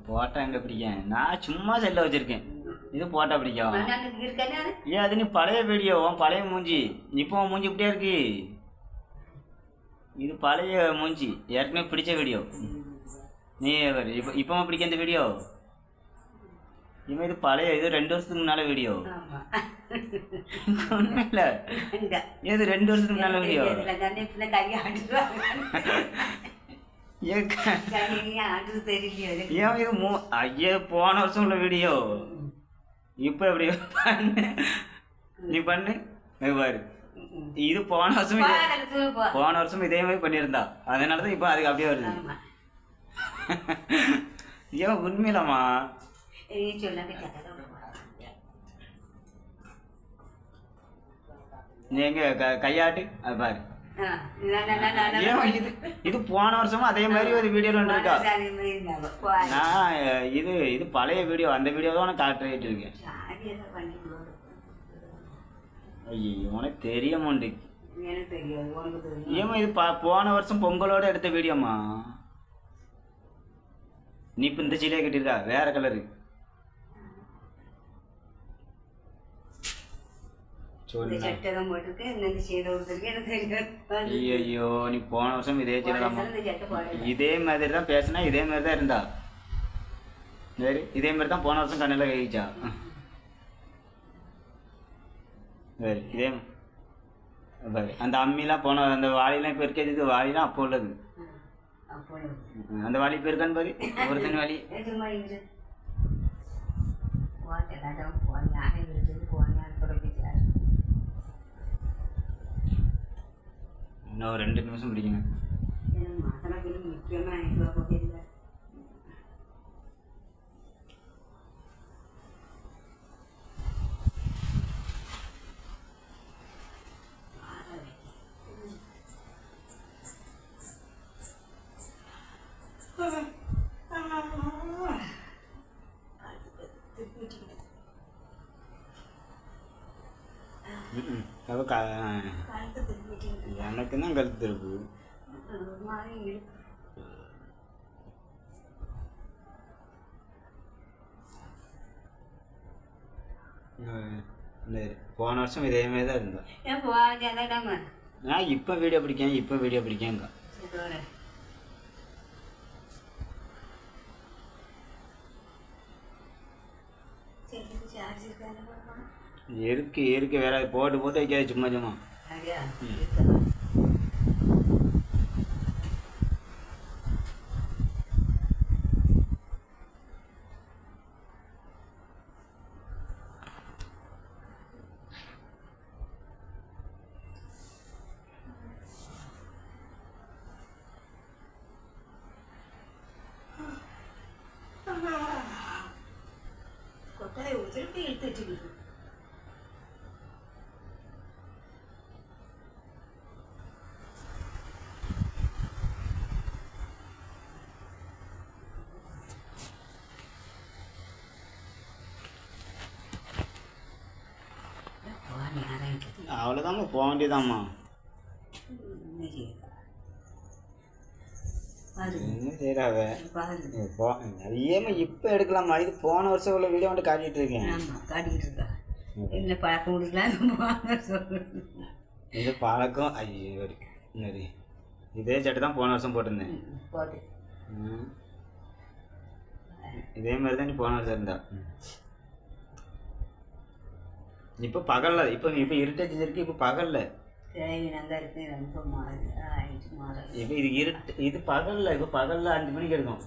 போட்டா எங்க பிடிக்கும்? நான் சும்மா செல்ல வச்சிருக்கேன். இது போட்டா பிடிக்கும். ஏன் அது நீ பழைய வீடியோ, உன் பழைய மூஞ்சி. இப்போ உன் மூஞ்சி இப்படியா இருக்கு? இது பழைய மூஞ்சி, ஏற்கனவே பிடிச்ச வீடியோ. நீ இப்போ இப்போ பிடிக்க இந்த வீடியோ? இவன் இது பழைய, இது 2 வருஷத்துக்கு முன்னால வீடியோ. ஒன்றும் இல்லை, இது 2 வருஷத்துக்கு முன்னால வீடியோ. ஏன் இது ஐயா போன வருஷம் உள்ள வீடியோ. இப்போ எப்படி பண்ணு, நீ பண்ணு பாரு. இது போன வருஷம் இதே மாதிரி பண்ணியிருந்தா, அதனால தான் இப்போ அதுக்கு அப்படியே வருது. ஏன் உண்மையிலாமா? நீ எங்க கையாட்டு அது பாரு. இது போன வருஷமும் அதே மாதிரி ஒரு வீடியோல இருக்கா? நான் இது பழைய வீடியோ, அந்த வீடியோ தான் உனக்கு காட்டிட்டு இருக்கேன். ஐயோ உனக்கு தெரிய மாட்டேங்குது. ஏமா இது போன வருஷம் பொங்கலோட எடுத்த வீடியோமா? நீ இப்போ இந்த சீலையை கட்டியிருக்கா, வேற கலரு. ஐயோ நீ போன வருஷம் இதே சீலை, இதே மாதிரி தான் பேசினா, இதே மாதிரி தான் இருந்தா. சரி இதே மாதிரி தான் போன வருஷம் கண்ணில் கழிச்சா. சரி இதே அந்த அம்மிலாம் போன, அந்த வாளிலாம் இப்போ இருக்கிறது, இது வாளிலாம் அப்போ உள்ளது. அந்த வாளி இப்போ இருக்கான்னு பாரு, ஒரு தனி வாளி. இன்னும் 2 நிமிஷம் பிடிக்கணும். எனக்கு தான் கழுத்து திருப்பு. போன வருஷம் இதே மாதிரி தான் இருந்தேன். நான் இப்போ வீடியோ பிடிக்கேங்க. இருக்கு வேற போட்டு வைக்காது சும்மா சும்மா. அவ்வளோதாம்மா, போக வேண்டியதாம்மா. என்ன செய்யறாவ நிறையமா இப்போ எடுக்கலாமா? இது போன வருஷம் உள்ள வீடியோ வந்து காட்டிட்டு இருக்கேன். என்ன பழக்கம் கொடுக்கலாம் இது பழக்கம். ஐயோ சரி, இதே சட்டை தான் போன வருஷம் போட்டிருந்தேன். இதே மாதிரி தான் நீ போன வருஷம் இருந்தா. இப்போ பகல்ல, இப்போ இருட்டாச்சு இருக்கு. இப்போ பகல்ல இப்போ இது இருட்டு, இது பகல்ல. இப்போ பகல்ல 5 மணிக்கு எடுக்கும்.